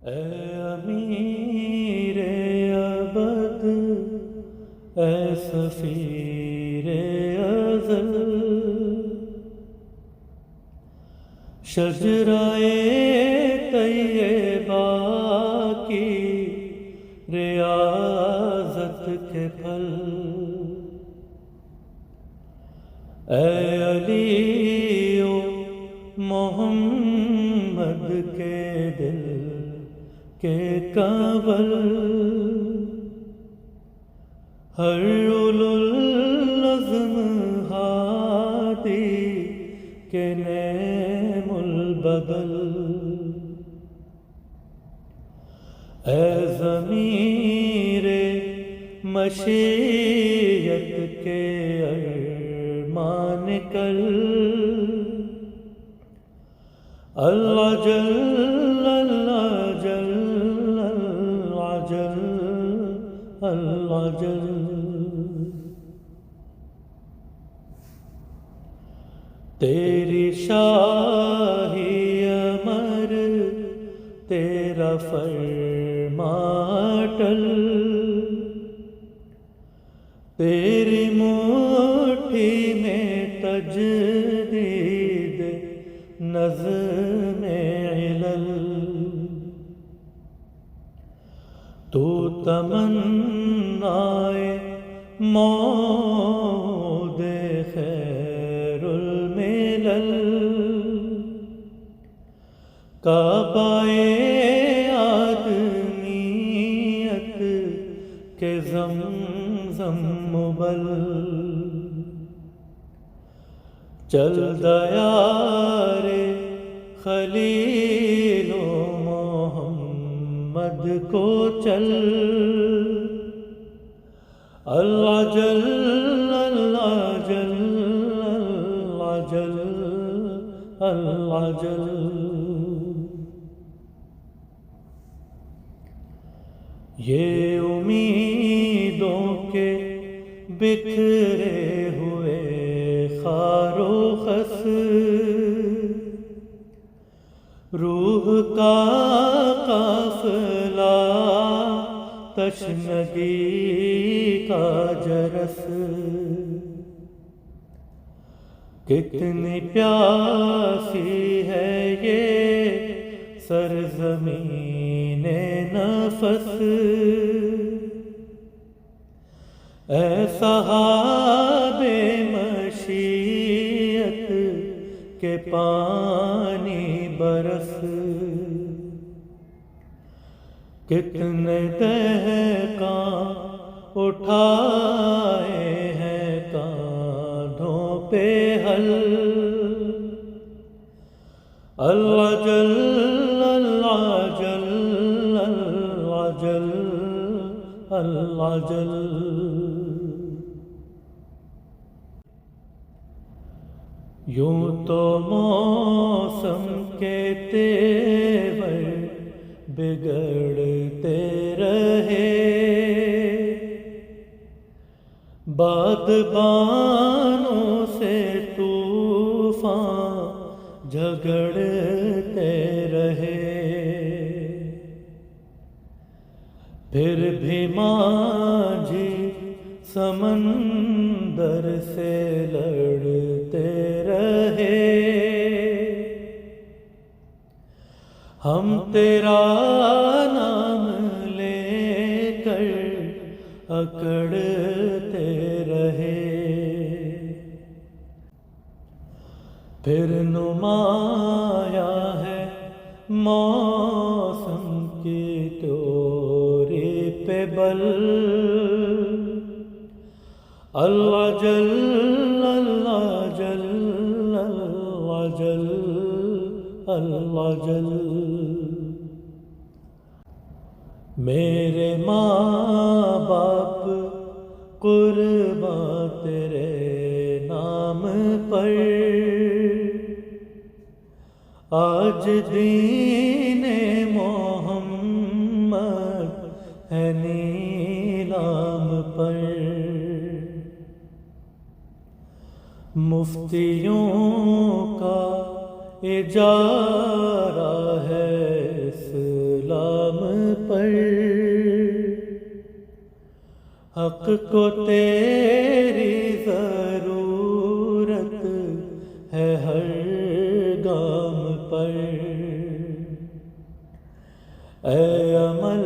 اے امیر ابد، اے سفیر ازل، شجرائے طیبہ کی ریاضت کے پھل، اے علی و محمد کے دل کے کنول، ہر اولو العزم ہادی کے نعم البدل، اے ضمیر مشیت کے ارمان کل، اللہ جل اللہ جل اللہ جل اللہ جل، تیری شاہی امر، تیرا فرمان اٹل، تیری مٹھی میں تجدید نظم علل، تو تمنائے مود خیر الملل، کعبہ آدمیت کے زمزم مبل، چل دیار خلیل و محمد کو چل، اللہ جل اللہ جل اللہ جل اللہ جل، یہ امیدوں کے بکھرے ہوئے خار و خس، روح کا قافلہ تشنگی کا جرس، کتنی پیاسی ہے یہ سرزمین نفس، اے صحاب مشیت کے پانی برس، کتنے دہقاں اٹھائے ہیں کاندھوں پہ حل، اللہ جل اللہ جل اللہ جل اللہ جل، یوں تو موسم کے تیور بگڑتے رہے، بادبانوں سے طوفان جھگڑتے رہے، پھر بھی ماجھی سمندر سے لڑتے رہے، ہم تیرا نام لے کر اکڑتے رہے، پھر نمایاں ہے موسم کی توری پہ بل، اللہ جل اللہ جل اللہ جل اللہ جل، میرے ماں باپ قرباں تیرے نام پر، آج دین محمد ہے نیلام پر، مفتیوں کا اجارہ ہے اسلام حق کو تیری ضرورت ہے ہر گام پر، اے عمل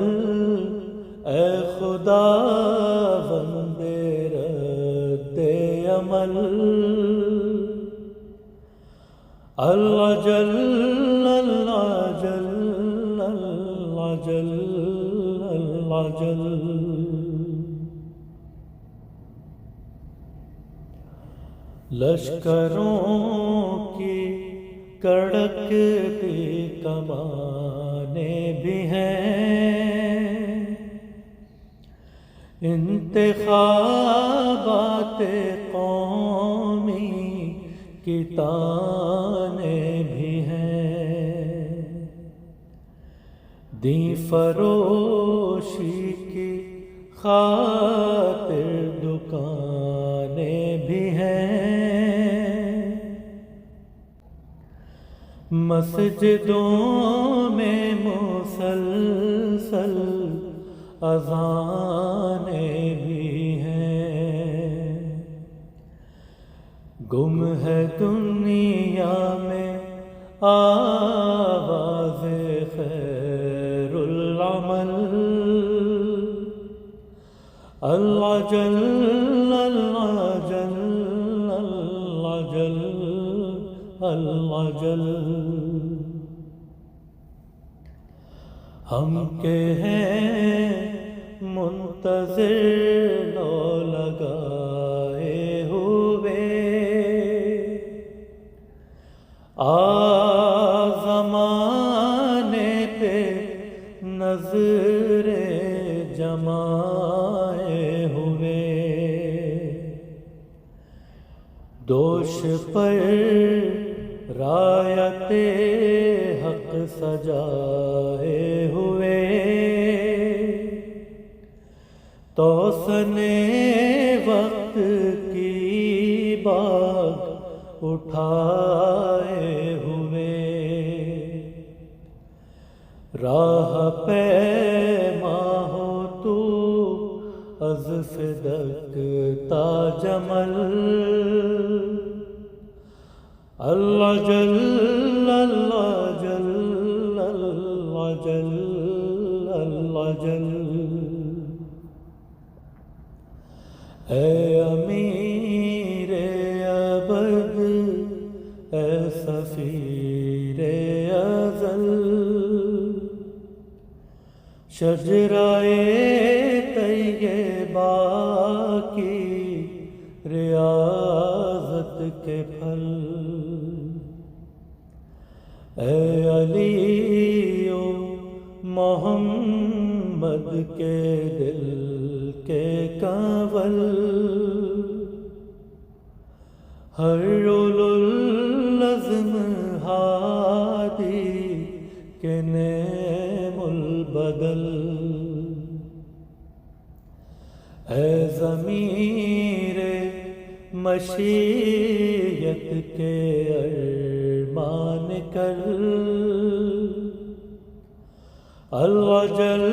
اے خدا بندے رد عمل، اللہ جل اللہ جل اللہ جل اللہ جل۔ لشکروں کی کڑکتی کمانیں بھی ہیں، انتخابات قومی کی تانیں بھی ہیں، دین فروشی کی خاطر دکانیں بھی ہیں، مسجدوں میں مسلسل اذانیں بھی ہیں، گم ہے دنیا میں آواز خیر العمل، اللہ جل اللہ جل اللہ جل اللہ جل۔ ہم کے ہیں منتظر نو لگائے ہوئے، زمانے پہ نظر جمائے ہوئے، دوش پر رایت حق سجائے ہوئے، توسن وقت کی باغ اٹھائے ہوئے، راہ پیما ہو تو از صدق تا جمل، اللہ جل اللہ جل اللہ جل اللہ جل۔ اے امیر ابد اے سفیر ازل، شجرائے طیبہ کی ریاضت کے پھل، اے علی و محمد کے دل کے کنول، ہر اولوالعزم ہادی کے نعم البدل، اے ضمیر مشیت کے ارمان کر، اللہ جل